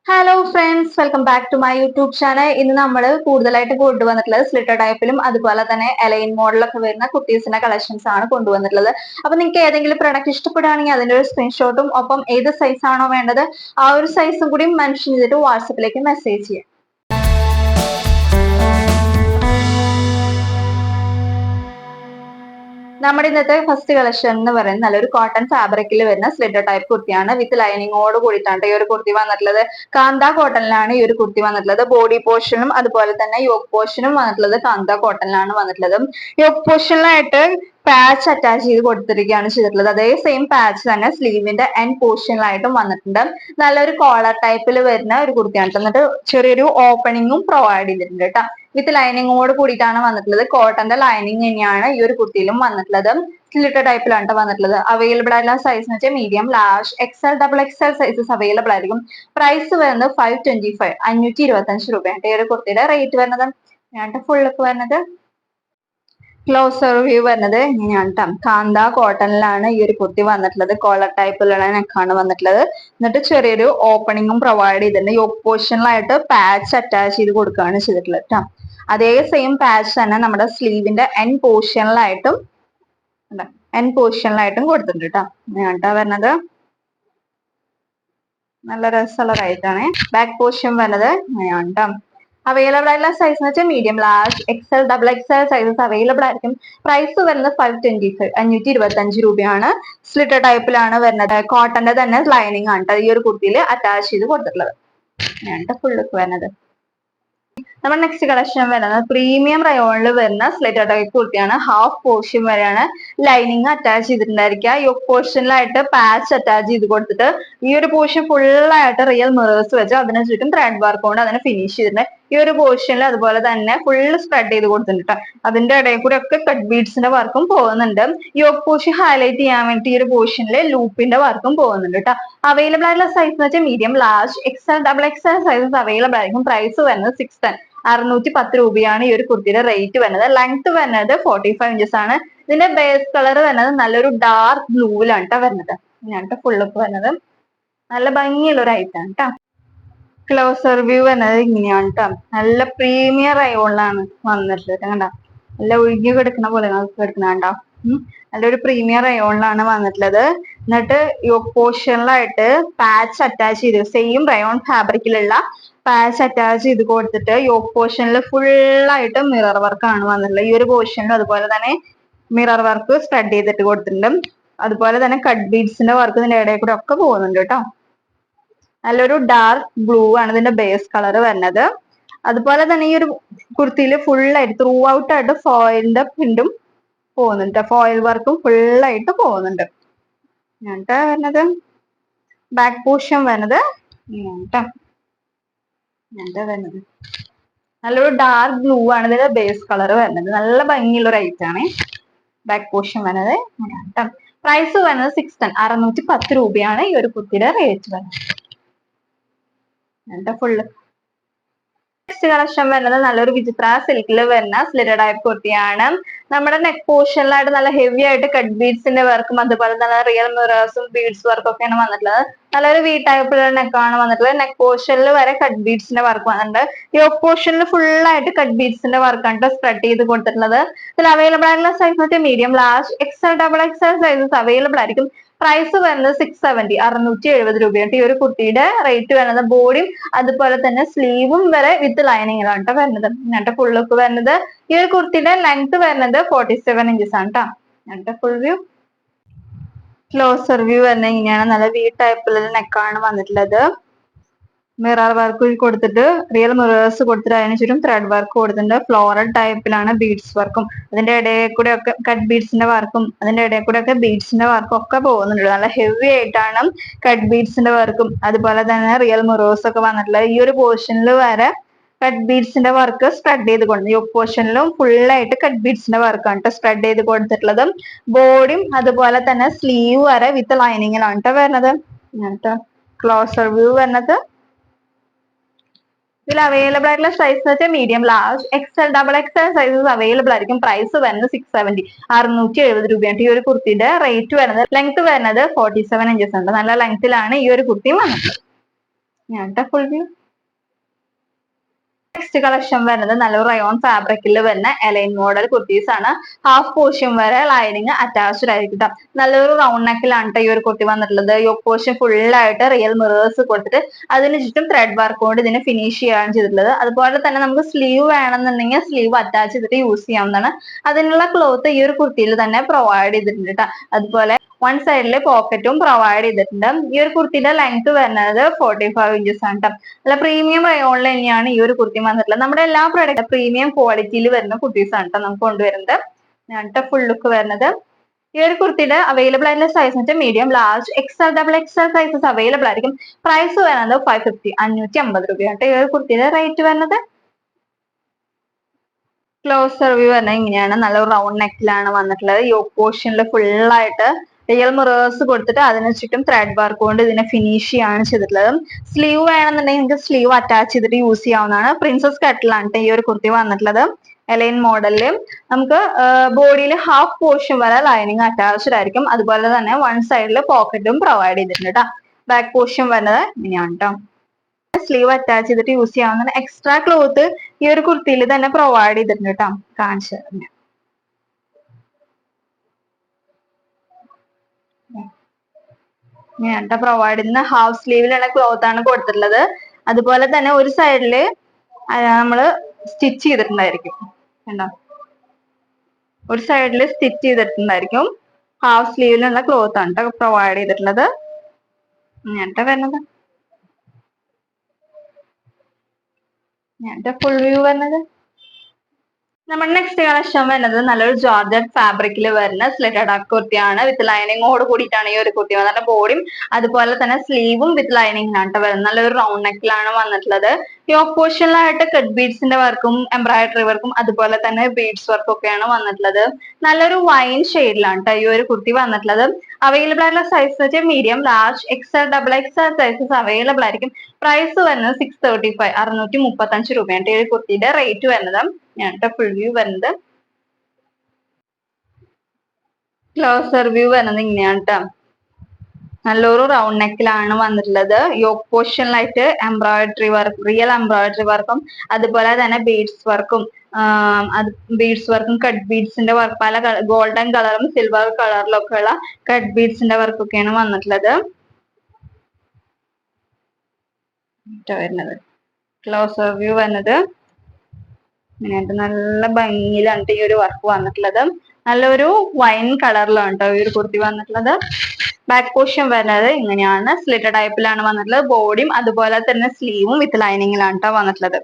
Hello friends, welcome back to my YouTube channel. ഇന്ന് നമ്മൾ കൂടുതലായിട്ട് കൊണ്ടുവന്നിട്ടുള്ളത് സ്ലിറ്റർ ടൈപ്പിലും അതുപോലെ തന്നെ എലൈൻ മോഡലൊക്കെ വരുന്ന കുട്ടീസിന്റെ കളക്ഷൻസ് ആണ് കൊണ്ടുവന്നിട്ടുള്ളത്. അപ്പൊ നിങ്ങൾക്ക് ഏതെങ്കിലും പ്രൊഡക്റ്റ് ഇഷ്ടപ്പെടുകയാണെങ്കിൽ അതിന്റെ ഒരു സ്ക്രീൻഷോട്ടും ഒപ്പം ഏത് സൈസ് ആണോ വേണ്ടത് ആ ഒരു സൈസും കൂടി മെൻഷൻ ചെയ്തിട്ട് വാട്സപ്പിലേക്ക് മെസ്സേജ് ചെയ്യാം. നമ്മുടെ ഇന്നത്തെ ഫസ്റ്റ് കളക്ഷൻ എന്ന് പറയുന്നത് നല്ലൊരു കോട്ടൺ ഫാബ്രിക്കിൽ വരുന്ന സ്ലിറ്റർ ടൈപ്പ് കുർത്തിയാണ്. വിത്ത് ലൈനിങ്ങോട് കൂടിയിട്ടാണ് ഈ ഒരു കുർത്തി വന്നിട്ടുള്ളത്. കാന്ത കോട്ടണിലാണ് ഈ ഒരു കുർത്തി വന്നിട്ടുള്ളത്. ബോഡി പോർഷനും അതുപോലെ തന്നെ യോക്ക് പോർഷനും വന്നിട്ടുള്ളത് കാന്ത കോട്ടണിലാണ് വന്നിട്ടുള്ളത്. യോക്ക് പോർഷനിലായിട്ട് പാച്ച് അറ്റാച്ച് ചെയ്ത് കൊടുത്തിരിക്കുകയാണ് ചെയ്തിട്ടുള്ളത്. അതേ സെയിം പാച്ച് തന്നെ സ്ലീവിന്റെ എൻഡ് പോർഷനിലായിട്ടും വന്നിട്ടുണ്ട്. നല്ലൊരു കോളർ ടൈപ്പിൽ വരുന്ന ഒരു കുർത്തിയാണ്. എന്നിട്ട് ചെറിയൊരു ഓപ്പണിങ്ങും പ്രൊവൈഡ് ചെയ്തിട്ടുണ്ട് കേട്ടോ. വിത്ത് ലൈനിങ്ങോട് കൂടിയിട്ടാണ് വന്നിട്ടുള്ളത്. കോട്ടന്റെ ലൈനിങ് തന്നെയാണ് ഈ ഒരു കുർത്തിയിലും വന്നിട്ടുള്ളത്. സ്ലിറ്റർ ടൈപ്പിലാണ് വന്നിട്ടുള്ളത്. അവൈലബിൾ ആയിട്ടുള്ള സൈസ് എന്ന് വെച്ചാൽ medium, large, XL, double XL sizes available ആയിരിക്കും. പ്രൈസ് വരുന്നത് 525 525 രൂപയാണ് ഈ ഒരു കുർത്തിയുടെ റേറ്റ് വരുന്നത്. ഞാൻ ഫുൾ ലുക്ക് വരുന്നത് ക്ലോസർ വ്യൂ വരുന്നത് ഇങ്ങനെയാണ് ട്ടോ. കാന്ത കോട്ടണിലാണ് ഈ ഒരു കുർത്തി വന്നിട്ടുള്ളത്. കോളർ ടൈപ്പിലുള്ള നെക്കാണ് വന്നിട്ടുള്ളത്. എന്നിട്ട് ചെറിയൊരു ഓപ്പണിങ്ങും പ്രൊവൈഡ് ചെയ്തിട്ടുണ്ട്. യോക്ക് പോർഷനിലായിട്ട് പാച്ച് അറ്റാച്ച് ചെയ്ത് കൊടുക്കുകയാണ് ചെയ്തിട്ടുള്ളത് ട്ടോ. അതേ സെയിം പാച്ച് തന്നെ നമ്മുടെ സ്ലീവിന്റെ എൻഡ് പോർഷനിലായിട്ടും കൊടുത്തിട്ടുണ്ട് കേട്ടോ. ഇങ്ങനെയാണ് വരുന്നത്. നല്ല രസമുള്ള റൈറ്റാണ്. ബാക്ക് പോർഷൻ വരുന്നത് ഇങ്ങനെയാണ് ട്ടോ. അവൈലബിൾ ആയിട്ടുള്ള സൈസ് എന്ന് വെച്ചാൽ medium, large, XL, double XL sizes available ആയിരിക്കും. പ്രൈസ് വരുന്നത് 525 രൂപയാണ്. സ്ലിറ്റർ ടൈപ്പിലാണ് വരുന്നത്. കോട്ടന്റെ തന്നെ ലൈനിങ് ആണ് ഈ ഒരു കുർത്തിയിൽ അറ്റാച്ച് ചെയ്ത് കൊടുത്തിട്ടുള്ളത്. ഫുൾ ലുക്ക് വരുന്നത്. നമ്മുടെ നെക്സ്റ്റ് കളക്ഷൻ വരുന്നത് പ്രീമിയം റയോണിൽ വരുന്ന സ്ലിറ്റർ ടൈപ്പ് കുർത്തിയാണ്. ഹാഫ് പോർഷൻ വരെയാണ് ലൈനിങ് അറ്റാച്ച് ചെയ്തിട്ടുണ്ടായിരിക്കുക. യോക്ക് പോർഷനിലായിട്ട് പാച്ച് അറ്റാച്ച് ചെയ്ത് കൊടുത്തിട്ട് ഈ ഒരു പോർഷൻ ഫുള്ളായിട്ട് റിയൽ മിറേഴ്സ് വെച്ച് അതിന് ചുറ്റും ത്രെഡ് വർക്ക് കൊണ്ട് അതിനെ ഫിനിഷ് ചെയ്തിട്ടുണ്ട്. ഈ ഒരു പോർഷനിൽ അതുപോലെ തന്നെ ഫുള്ള് സ്പ്രെഡ് ചെയ്ത് കൊടുത്തിട്ടുണ്ട്. അതിന്റെ ഇടയിൽ കൂടെ ഒക്കെ കട്ട് ബീഡ്സിന്റെ വർക്കും പോകുന്നുണ്ട്. യോക്ക് പോർഷൻ ഹൈലൈറ്റ് ചെയ്യാൻ വേണ്ടി ഈ ഒരു പോർഷനിൽ ലൂപ്പിന്റെ വർക്കും പോകുന്നുണ്ട് കേട്ടോ. അവൈലബിൾ ആയിട്ടുള്ള സൈസ് എന്ന് വെച്ചാൽ medium, large, XL, double XL sizes available ആയിരിക്കും. പ്രൈസ് വരുന്നത് 610 രൂപയാണ് ഈ ഒരു കുർത്തിയുടെ റേറ്റ് വരുന്നത്. ലെങ്ത് വരുന്നത് 45 ഇഞ്ചസ് ആണ്. ഇതിന്റെ ബേസ് കളർ വരുന്നത് നല്ലൊരു ഡാർക്ക് ബ്ലൂവിലാണ് കേട്ടോ വരുന്നത്. ഇങ്ങനത്തെ ഫുൾ ലുക്ക് വരുന്നത് നല്ല ഭംഗിയുള്ള ഒരു ഐറ്റാണ് കേട്ടോ. ക്ലോസർ വ്യൂ വരുന്നത് ഇങ്ങനെയാണ് കേട്ടോ. നല്ല പ്രീമിയം റയോണിലാണ് വന്നിട്ടുള്ളത് കണ്ടോ. നല്ല ഒഴുകി കിടക്കുന്ന പോലെ കിടക്കുന്ന കണ്ടോ. നല്ലൊരു പ്രീമിയം റയോണിലാണ് വന്നിട്ടുള്ളത്. എന്നിട്ട് യോക്ക് പോർഷനിലായിട്ട് പാച്ച് അറ്റാച്ച് ചെയ്ത് സെയിം റയോൺ ഫാബ്രിക്കിലുള്ള പാച്ച് അറ്റാച്ച് ചെയ്ത് കൊടുത്തിട്ട് യോക്ക് പോർഷനിൽ ഫുള്ളായിട്ട് മിറർ വർക്കാണ് വന്നിട്ടുള്ളത്. ഈ ഒരു പോർഷനിലും അതുപോലെ തന്നെ മിറർ വർക്ക് സ്പ്രെഡ് ചെയ്തിട്ട് കൊടുത്തിട്ടുണ്ട്. അതുപോലെ തന്നെ കട്ട് ബീഡ്സിന്റെ വർക്ക് ഇതിന്റെ ഇടയിൽ കൂടെ ഒക്കെ പോകുന്നുണ്ട് കേട്ടോ. നല്ലൊരു ഡാർക്ക് ബ്ലൂ ആണ് ഇതിന്റെ ബേസ് കളർ വരുന്നത്. അതുപോലെ തന്നെ ഈ ഒരു കുർത്തിയിൽ ഫുള്ളായിട്ട് ത്രൂ ഔട്ട് ആയിട്ട് ഫോയിലിന്റെ പ്രിന്റും പോകുന്നുണ്ട്. ഫോയിൽ വർക്കും ഫുള്ളായിട്ട് പോകുന്നുണ്ട്. ഇങ്ങനത്തെ വരുന്നത്. ബാക്ക് പോർഷൻ വരുന്നത് ഇങ്ങനത്തെ വരുന്നത് നല്ലൊരു ഡാർക്ക് ബ്ലൂ ആണ് ഇതിന്റെ ബേസ് കളർ വരുന്നത്. നല്ല ഭംഗിയുള്ള ഒരു ഐറ്റാണ്. ബാക്ക് പോർഷൻ വരുന്നത് ഇങ്ങനെയാണ്. പ്രൈസ് വരുന്നത് 610 രൂപയാണ് ഈ ഒരു കുർത്തിയുടെ റേറ്റ് വരുന്നത്. ഫുള്ള് നെക്സ്റ്റ് കളക്ഷൻ വരുന്നത് നല്ലൊരു വിചിത്ര സിൽക്കിൽ വരുന്ന സ്ലിറ്റഡ് ടൈപ്പ് കുർത്തിയാണ്. നമ്മുടെ നെക്ക് പോർഷനിലായിട്ട് നല്ല ഹെവി ആയിട്ട് കട്ട് ബീഡ്സിന്റെ വർക്കും അതുപോലെ തന്നെ റിയൽ മിറേഴ്സും ബീഡ്സ് വർക്കും ഒക്കെയാണ് വന്നിട്ടുള്ളത്. നല്ലൊരു വി ടൈപ്പിലുള്ള നെക്കാണ് വന്നിട്ടുള്ളത്. നെക്ക് പോർഷനിൽ വരെ കട്ട് ബീഡ്സിന്റെ വർക്ക് വന്നിട്ടുണ്ട്. യോക്ക് പോർഷനിൽ ഫുൾ ആയിട്ട് കട്ട് ബീഡ്സിന്റെ വർക്കാണ് സ്പ്രെഡ് ചെയ്ത് കൊടുത്തിട്ടുള്ളത്. ഇതിൽ അവൈലബിൾ ആയിട്ടുള്ള size medium, large, XL, double XL sizes available ആയിരിക്കും. പ്രൈസ് വരുന്നത് 670 രൂപയാണ് ഈ ഒരു കുർത്തിയുടെ റേറ്റ് വരുന്നത്. ബോഡിയും അതുപോലെ തന്നെ സ്ലീവും വരെ വിത്ത് ലൈനിങ്ങിലാണ് കേട്ടോ വരുന്നത്. എന്നിട്ട് ഫുൾ ലുക്ക് വരുന്നത് ഈ ഒരു കുർത്തിയുടെ ലെങ്ത് വരുന്നത് 47 ഇഞ്ചസ് ആണ് കേട്ടോ. എന്നിട്ട് ഫുൾ വ്യൂ ക്ലോസർ വ്യൂ വരുന്നത് ഇങ്ങനെയാണ്. നല്ല വി ടൈപ്പിലുള്ള നെക്കാണ് വന്നിട്ടുള്ളത്. മിറർ വർക്ക് കൊടുത്തിട്ട് റിയൽ മിറേഴ്സ് കൊടുത്തിട്ട് അതിന് ചുറ്റും ത്രെഡ് വർക്ക് കൊടുത്തിട്ടുണ്ട്. ഫ്ലോറൽ ടൈപ്പിലാണ് ബീഡ്സ് വർക്കും അതിന്റെ ഇടയിൽ കൂടെ ഒക്കെ കട്ട് ബീഡ്സിന്റെ വർക്കും അതിന്റെ ഇടയിൽ കൂടെ ഒക്കെ ബീഡ്സിന്റെ വർക്കും ഒക്കെ പോകുന്നുണ്ട്. നല്ല ഹെവി ആയിട്ടാണ് കട്ട് ബീഡ്സിന്റെ വർക്കും അതുപോലെ തന്നെ റിയൽ മിറേഴ്സ് ഒക്കെ വന്നിട്ടുള്ളത്. ഈ ഒരു പോർഷനിൽ വരെ കട്ട് ബീഡ്സിന്റെ വർക്ക് സ്പ്രെഡ് ചെയ്ത് കൊടുത്തു. യോക്ക് പോർഷനിലും ഫുള്ളായിട്ട് കട്ട് ബീഡ്സിന്റെ വർക്കാണ് സ്പ്രെഡ് ചെയ്ത് കൊടുത്തിട്ടുള്ളത്. ബോഡിയും അതുപോലെ തന്നെ സ്ലീവ് വരെ വിത്ത് ലൈനിങ്ങിലാണ് കേട്ടോ വരുന്നത്. ക്ലോസർ വ്യൂ വരുന്നത്. ഇതിൽ അവൈലബിൾ ആയിട്ടുള്ള സൈസ് വെച്ചാൽ medium, large, XL, double XL sizes available ആയിരിക്കും. പ്രൈസ് വരുന്നത് 670 രൂപയാണ് ഈ ഒരു കുർത്തിയുടെ റേറ്റ് വരുന്നത്. ലെങ്ത് വരുന്നത് 47 ഇഞ്ചസ് ഉണ്ട്. നല്ല ലെങ്ത്തിലാണ് ഈ ഒരു കുർത്തി വന്നിട്ടുള്ളത്. ഞാൻ ഫുൾ വ്യൂ. നെക്സ്റ്റ് കളക്ഷൻ വരുന്നത് നല്ലൊരു റയോൺ ഫാബ്രിക്കിൽ വരുന്ന എലൈൻ മോഡൽ കുർത്തീസ് ആണ്. ഹാഫ് പോർഷൻ വരെ ലൈനിങ് അറ്റാച്ച്ഡ് ആയിരിക്കും ട്ടോ. നല്ലൊരു റൗണ്ട് നെക്കിലാണ് ട്ടോ ഈ ഒരു കുർത്തി വന്നിട്ടുള്ളത്. യോക്ക് പോർഷൻ ഫുൾ ആയിട്ട് റിയൽ മിറേഴ്സ് കൊടുത്തിട്ട് അതിന് ചുറ്റും ത്രെഡ് വർക്ക് കൊണ്ട് ഇതിനെ ഫിനിഷ് ചെയ്യാണ് ചെയ്തിട്ടുള്ളത്. അതുപോലെ തന്നെ നമുക്ക് സ്ലീവ് വേണമെന്നുണ്ടെങ്കിൽ സ്ലീവ് അറ്റാച്ച് ചെയ്തിട്ട് യൂസ് ചെയ്യാവുന്നതാണ്. അതിനുള്ള ക്ലോത്ത് ഈ ഒരു കുർത്തിയിൽ തന്നെ പ്രൊവൈഡ് ചെയ്തിട്ടുണ്ട് ട്ടോ. അതുപോലെ വൺ സൈഡിൽ പോക്കറ്റും പ്രൊവൈഡ് ചെയ്തിട്ടുണ്ട്. ഈ ഒരു കുർത്തിയുടെ ലെങ്ത് വരുന്നത് 45 ഇഞ്ചസ് ആണ് ട്ടോ. അല്ല പ്രീമിയം റയോണിൽ തന്നെയാണ് ഈ ഒരു കുർത്തി വന്നിട്ടുള്ളത്. നമ്മുടെ എല്ലാ പ്രോഡക്റ്റ് പ്രീമിയം ക്വാളിറ്റിയിൽ വരുന്ന കുർത്തീസ് ആണ് ട്ടോ നമുക്ക് കൊണ്ടുവരുന്നത്. ഞാൻ ഫുൾ ലുക്ക് വരുന്നത്. ഈ ഒരു കുർത്തിയുടെ അവൈലബിൾ ആയിട്ടുള്ള സൈസ് വെച്ചാൽ medium, large, XL, double XL sizes available ആയിരിക്കും. പ്രൈസ് വരുന്നത് 550 550 രൂപയാണ് ഈ ഒരു കുർത്തിയുടെ റേറ്റ് വരുന്നത്. ക്ലോസർ വ്യൂ പറഞ്ഞാൽ ഇങ്ങനെയാണ്. നല്ല റൗണ്ട് നെക്കിലാണ് വന്നിട്ടുള്ളത്. യോക്ക് പോർഷനിൽ ഫുൾ ആയിട്ട് റിയൽ മിറേഴ്സ് കൊടുത്തിട്ട് അതിന് ചുറ്റും ത്രെഡ് വർക്ക് കൊണ്ട് ഇതിനെ ഫിനിഷ് ചെയ്യാണ് ചെയ്തിട്ടുള്ളത്. സ്ലീവ് വേണമെന്നുണ്ടെങ്കിൽ നിങ്ങൾക്ക് സ്ലീവ് അറ്റാച്ച് ചെയ്തിട്ട് യൂസ് ചെയ്യാവുന്നതാണ്. പ്രിൻസസ് കട്ടിലാണ് ഈ ഒരു കുർത്തി വന്നിട്ടുള്ളത്. എലൈൻ മോഡലില് നമുക്ക് ബോഡിയിൽ ഹാഫ് പോർഷൻ വരെ ലൈനിങ് അറ്റാച്ച്ഡ് ആയിരിക്കും. അതുപോലെ തന്നെ വൺ സൈഡിൽ പോക്കറ്റും പ്രൊവൈഡ് ചെയ്തിട്ടുണ്ട് കേട്ടോ. ബാക്ക് പോർഷൻ വരുന്നത് ഇങ്ങനെയാണ് കേട്ടോ. സ്ലീവ് അറ്റാച്ച് ചെയ്തിട്ട് യൂസ് ചെയ്യാവുന്ന എക്സ്ട്രാ ക്ലോത്ത് ഈ ഒരു കുർത്തിയിൽ തന്നെ പ്രൊവൈഡ് ചെയ്തിട്ടുണ്ട് കേട്ടോ. കാണിച്ചു ഞാൻ പ്രൊവൈഡ് ചെയ്യുന്ന ഹാഫ് സ്ലീവിലുള്ള ക്ലോത്ത് ആണ് കൊടുത്തിട്ടുള്ളത്. അതുപോലെ തന്നെ ഒരു സൈഡില് നമ്മള് സ്റ്റിച്ച് ചെയ്തിട്ടുണ്ടായിരിക്കും കണ്ടോ. ഒരു സൈഡിൽ സ്റ്റിച്ച് ചെയ്തിട്ടുണ്ടായിരിക്കും. ഹാഫ് സ്ലീവിലുള്ള ക്ലോത്ത് ആണ് പ്രൊവൈഡ് ചെയ്തിട്ടുള്ളത്. ഞാൻ വരുന്നത് ഫുൾ വ്യൂ വരുന്നത്. നമ്മുടെ നെക്സ്റ്റ് കളക്ഷൻ വരുന്നത് നല്ലൊരു ജോർജറ്റ് ഫാബ്രിക്കിൽ വരുന്ന സ്ലിറ്റഡ് അപ്പ് കുർത്തിയാണ്. വിത്ത് ലൈനിങ്ങോട് കൂടിയിട്ടാണ് ഈ ഒരു കുർത്തി വന്നിട്ട്. ബോഡിയും അതുപോലെ തന്നെ സ്ലീവും വിത്ത് ലൈനിങ്ങിനാണ് വരുന്നത്. നല്ലൊരു റൗണ്ട് നെക്കിലാണ് വന്നിട്ടുള്ളത്. യോക്ക് പോർഷനിലായിട്ട് കട്ട് ബീഡ്സിന്റെ വർക്കും എംബ്രോയിഡറി വർക്കും അതുപോലെ തന്നെ ബീഡ്സ് വർക്കും ഒക്കെയാണ് വന്നിട്ടുള്ളത്. നല്ലൊരു വൈൻ ഷെയ്ഡിലാണ് ഈ ഒരു കുർത്തി വന്നിട്ടുള്ളത്. അവൈലബിൾ ആയിട്ടുള്ള സൈസ് വെച്ച് medium, large, XL, double XL sizes available ആയിരിക്കും. പ്രൈസ് വരുന്നത് 635 635 രൂപയാണ് ഈ ഒരു കുർത്തിയുടെ റേറ്റ് വരുന്നത്. ഞാൻ ഫുൾ വ്യൂ വരുന്നത്. ക്ലോസർ വ്യൂ വരുന്നത് ഇങ്ങനെയാണ് ട്ടോ. നല്ലൊരു റൗണ്ട് നെക്കിലാണ് വന്നിട്ടുള്ളത്. യോക്ക് പോർഷനിലായിട്ട് എംബ്രോയിഡറി വർക്ക്, റിയൽ എംബ്രോയിഡറി വർക്കും അതുപോലെ തന്നെ ബീഡ്സ് വർക്കും കട്ട് ബീഡ്സിന്റെ വർക്ക് പല ഗോൾഡൻ കളറും സിൽവർ കളറിലും ഒക്കെ ഉള്ള കട്ട് ബീഡ്സിന്റെ വർക്കൊക്കെയാണ് വന്നിട്ടുള്ളത്. വരുന്നത് ക്ലോസർ വ്യൂ വരുന്നത് ഇങ്ങനെയായിട്ട് നല്ല ഭംഗിയിലാണ് ഈ ഒരു വർക്ക് വന്നിട്ടുള്ളത്. നല്ലൊരു വൈൻ കളറിലാണ് കേട്ടോ ഈ ഒരു കുർത്തി വന്നിട്ടുള്ളത്. ബാക്ക് പോർഷൻ വരുന്നത് ഇങ്ങനെയാണ്. സ്ലിറ്റ് ടൈപ്പിലാണ് വന്നിട്ടുള്ളത്. ബോഡിയും അതുപോലെ തന്നെ സ്ലീവും വിത്ത് ലൈനിങ്ങിലാണ് കേട്ടോ വന്നിട്ടുള്ളത്.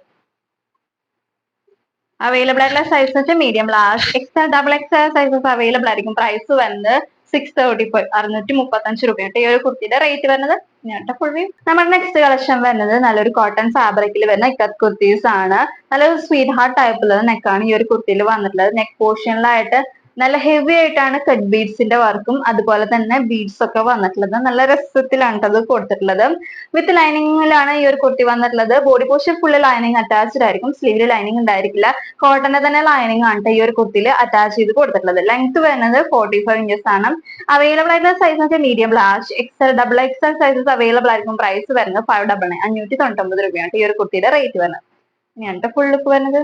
അവൈലബിൾ ആയിട്ടുള്ള sizes medium, large, XL, double XL sizes available ആയിരിക്കും. പ്രൈസ് വരുന്നത് 635 635 രൂപയാണ് ഈ ഒരു കുർത്തിയുടെ റേറ്റ് വരുന്നത്. Full view. നമ്മുടെ നെക്സ്റ്റ് കളക്ഷൻ വരുന്നത് നല്ലൊരു കോട്ടൺ ഫാബ്രിക്കിൽ വരുന്ന ഇക്കത്ത് കുർത്തീസ് ആണ്. നല്ലൊരു സ്വീറ്റ് ഹാർട്ട് ടൈപ്പിലുള്ള നെക്കാണ് ഈ ഒരു കുർത്തിയിൽ വന്നിട്ടുള്ളത്. നെക്ക് പോർഷനിലായിട്ട് നല്ല ഹെവി ആയിട്ടാണ് കട്ട് ബീഡ്സിന്റെ വർക്കും അതുപോലെ തന്നെ ബീഡ്സ് ഒക്കെ വന്നിട്ടുള്ളത്. നല്ല രസത്തിലാണ് അത് കൊടുത്തിട്ടുള്ളത്. വിത്ത് ലൈനിങ്ങിലാണ് ഈ ഒരു കുർത്തി വന്നിട്ടുള്ളത്. Body portion full lining attached ആയിരിക്കും. സ്ലീവിൽ ലൈനിങ് ഉണ്ടായിരിക്കില്ല. കോട്ടന്റെ തന്നെ ലൈനിങ് ആണ് ഈ ഒരു കുർത്തിയിൽ അറ്റാച്ച് ചെയ്ത് കൊടുത്തിട്ടുള്ളത്. ലെങ്ത് വരുന്നത് 45 ഇഞ്ചസ് ആണ്. അവൈലബിൾ ആയിട്ടുള്ള size medium, large, XL, double XL sizes available ആയിരിക്കും. പ്രൈസ് വരുന്നത് 599 രൂപയാണ് ഈ ഒരു കുർത്തിയുടെ റേറ്റ് വരുന്നത്. ഇങ്ങനത്തെ ഫുൾ ലുക്ക് വരുന്നത്.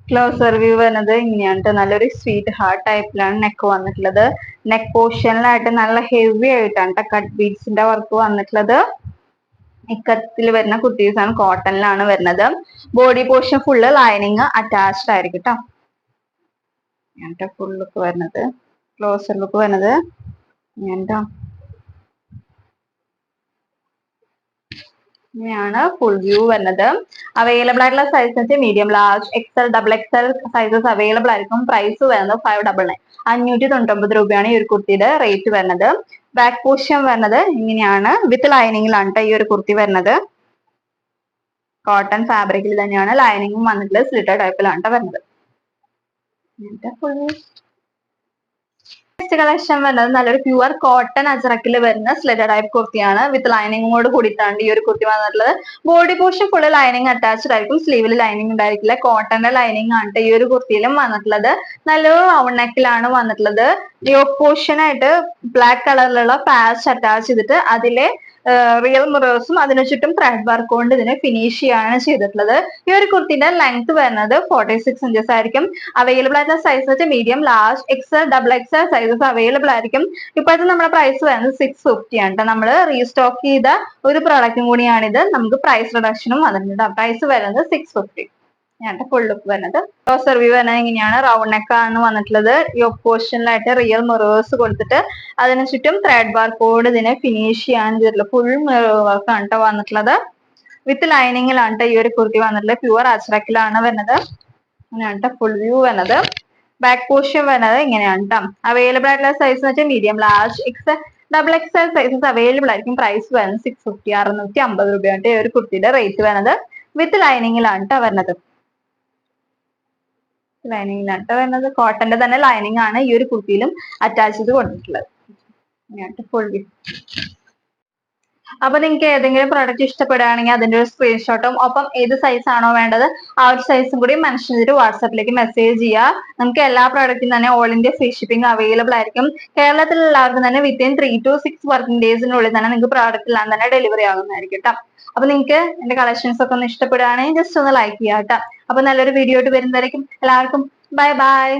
ക്ലോസർ വ്യൂ വരുന്നത് ഇങ്ങനെയാണ്. നല്ലൊരു സ്വീറ്റ് ഹാർട്ട് ടൈപ്പിലാണ് നെക്ക് വന്നിട്ടുള്ളത്. നെക്ക് പോർഷനിലായിട്ട് നല്ല ഹെവി ആയിട്ടാണ് കട്ട് ബീഡ്സിന്റെ വർക്ക് വന്നിട്ടുള്ളത്. ഇക്കത്തിൽ വരുന്ന കുർത്തീസ് ആണ്. കോട്ടണിലാണ് വരുന്നത്. Body portion full lining attached ആയിരിക്കും കേട്ടോ. ഇങ്ങനത്തെ ഫുൾ ലുക്ക് വരുന്നത്. ക്ലോസർ ലുക്ക് വരുന്നത് ഇങ്ങനത്തെ ഇങ്ങനെയാണ് ഫുൾ വ്യൂ വരുന്നത്. അവൈലബിൾ ആയിട്ടുള്ള sizes medium, large, XL, double XL sizes available ആയിരിക്കും. പ്രൈസ് വരുന്നത് 599 599 രൂപയാണ് ഈ ഒരു കുർത്തിയുടെ റേറ്റ് വരുന്നത്. ബാക്ക് പോർഷൻ വരുന്നത് ഇങ്ങനെയാണ്. വിത്ത് ലൈനിങ്ങിലാണ് ഈ ഒരു കുർത്തി വരുന്നത്. കോട്ടൺ ഫാബ്രിക്കിൽ തന്നെയാണ് ലൈനിങ്ങും വന്നിട്ടുള്ളത്. സ്ലിറ്റഡ് ടൈപ്പിലാണ് വരുന്നത്. നെക്സ്റ്റ് കളക്ഷൻ വരുന്നത് നല്ലൊരു പ്യുവർ കോട്ടൺ അജറക്കിൽ വരുന്ന സ്ലിറ്റഡ് ടൈപ്പ് കുർത്തിയാണ്. വിത്ത് ലൈനിങ്ങോട് കൂടിയിട്ടാണ് ഈ ഒരു കുർത്തി വന്നിട്ടുള്ളത്. Body portion full lining attached ആയിരിക്കും. സ്ലീവിൽ ലൈനിങ് ഉണ്ടായിരിക്കില്ല. കോട്ടന്റെ ലൈനിങ് ആണ് ഈ ഒരു കുർത്തിയിലും വന്നിട്ടുള്ളത്. നല്ലൊരു റൗണ്ട് നെക്കിലാണ് വന്നിട്ടുള്ളത്. യോക്ക് പോർഷൻ ആയിട്ട് ബ്ലാക്ക് കളറിലുള്ള പാച്ച് അറ്റാച്ച് ചെയ്തിട്ട് അതിലെ റിയൽ മിറേഴ്സും അതിനു ചുറ്റും ത്രെഡ് വർക്ക് കൊണ്ട് ഇതിനെ ഫിനിഷ് ചെയ്യാണ് ചെയ്തിട്ടുള്ളത്. ഈ ഒരു കുർത്തിന്റെ ലെങ്ത് വരുന്നത് 46 ഇഞ്ചസ് ആയിരിക്കും. അവൈലബിൾ ആയിട്ടുള്ള സൈസ് വെച്ച് medium, large, XL, double XL sizes available ആയിരിക്കും. ഇപ്പോഴത്തെ നമ്മുടെ പ്രൈസ് വരുന്നത് 650 ആണ് കേട്ടോ. നമ്മൾ റീസ്റ്റോക്ക് ചെയ്ത ഒരു പ്രോഡക്റ്റും കൂടിയാണിത്. നമുക്ക് പ്രൈസ് റിഡക്ഷനും വന്നിട്ടുണ്ട്. പ്രൈസ് വരുന്നത് 650. ഞാൻ ഫുൾ ലുക്ക് വരുന്നത് സർവീവ് വരുന്നത് ഇങ്ങനെയാണ്. റൗണ്ട് നെക്ക് ആണ് വന്നിട്ടുള്ളത്. യോക്ക് പോർഷനിലായിട്ട് റിയൽ മിറേഴ്സ് കൊടുത്തിട്ട് അതിന് ചുറ്റും ത്രെഡ് വർക്കോട് ഇതിനെ ഫിനിഷ് ചെയ്യാൻ ചെയ്തിട്ടുള്ളത്. ഫുൾ മിറർ വർക്ക് ആണ് കേട്ടോ വന്നിട്ടുള്ളത്. വിത്ത് ലൈനിങ്ങിലാണ് കേട്ടോ ഈ ഒരു കുർത്തി വന്നിട്ടുള്ളത്. പ്യുവർ അജ്രക്കിലാണ് വരുന്നത്. അങ്ങനെയാണ് കേട്ടോ ഫുൾ വ്യൂ വരുന്നത്. ബാക്ക് പോർഷൻ വരുന്നത് ഇങ്ങനെയാണ് കേട്ടോ. അവൈലബിൾ ആയിട്ടുള്ള സൈസ് എന്ന് വെച്ചാൽ medium, large, XL, double XL sizes available ആയിരിക്കും. പ്രൈസ് വരുന്നത് 650, 650 രൂപയാണ് ഈ ഒരു കുർത്തിയുടെ റേറ്റ് വരുന്നത്. വിത്ത് ലൈനിങ്ങിലാണ് കേട്ടോ വരുന്നത്. ലൈനിങ്ങിലാണ് കേട്ടോ വരുന്നത്. കോട്ടന്റെ തന്നെ ലൈനിങ് ആണ് ഈ ഒരു കുർത്തിയിലും അറ്റാച്ച് ചെയ്ത് കൊടുത്തിട്ടുള്ളത്. Full view. അപ്പൊ നിങ്ങൾക്ക് ഏതെങ്കിലും പ്രോഡക്റ്റ് ഇഷ്ടപ്പെടുകയാണെങ്കിൽ അതിന്റെ ഒരു സ്ക്രീൻഷോട്ടും ഒപ്പം ഏത് സൈസ് ആണോ വേണ്ടത് ആ ഒരു സൈസും കൂടി മെൻഷൻ ചെയ്തിട്ട് വാട്സാപ്പിലേക്ക് മെസ്സേജ് ചെയ്യുക. നമുക്ക് എല്ലാ പ്രോഡക്റ്റും തന്നെ all India free shipping available ആയിരിക്കും. കേരളത്തിൽ എല്ലാവർക്കും തന്നെ വിത്തിൻ 3 to 6 വർക്കിംഗ് ഡേയ്സിനുള്ളിൽ തന്നെ നിങ്ങൾക്ക് പ്രോഡക്റ്റ് എല്ലാം തന്നെ ഡെലിവറി ആകുന്നതായിരിക്കും കേട്ടോ. അപ്പൊ നിങ്ങൾക്ക് എന്റെ കളക്ഷൻസ് ഒക്കെ ഒന്ന് ഇഷ്ടപ്പെടുകയാണെങ്കിൽ ജസ്റ്റ് ഒന്ന് ലൈക്ക് ചെയ്യാം കേട്ടോ. അപ്പൊ നല്ലൊരു വീഡിയോ ആയിട്ട് വരുന്നതായിരിക്കും. എല്ലാവർക്കും ബൈ ബൈ.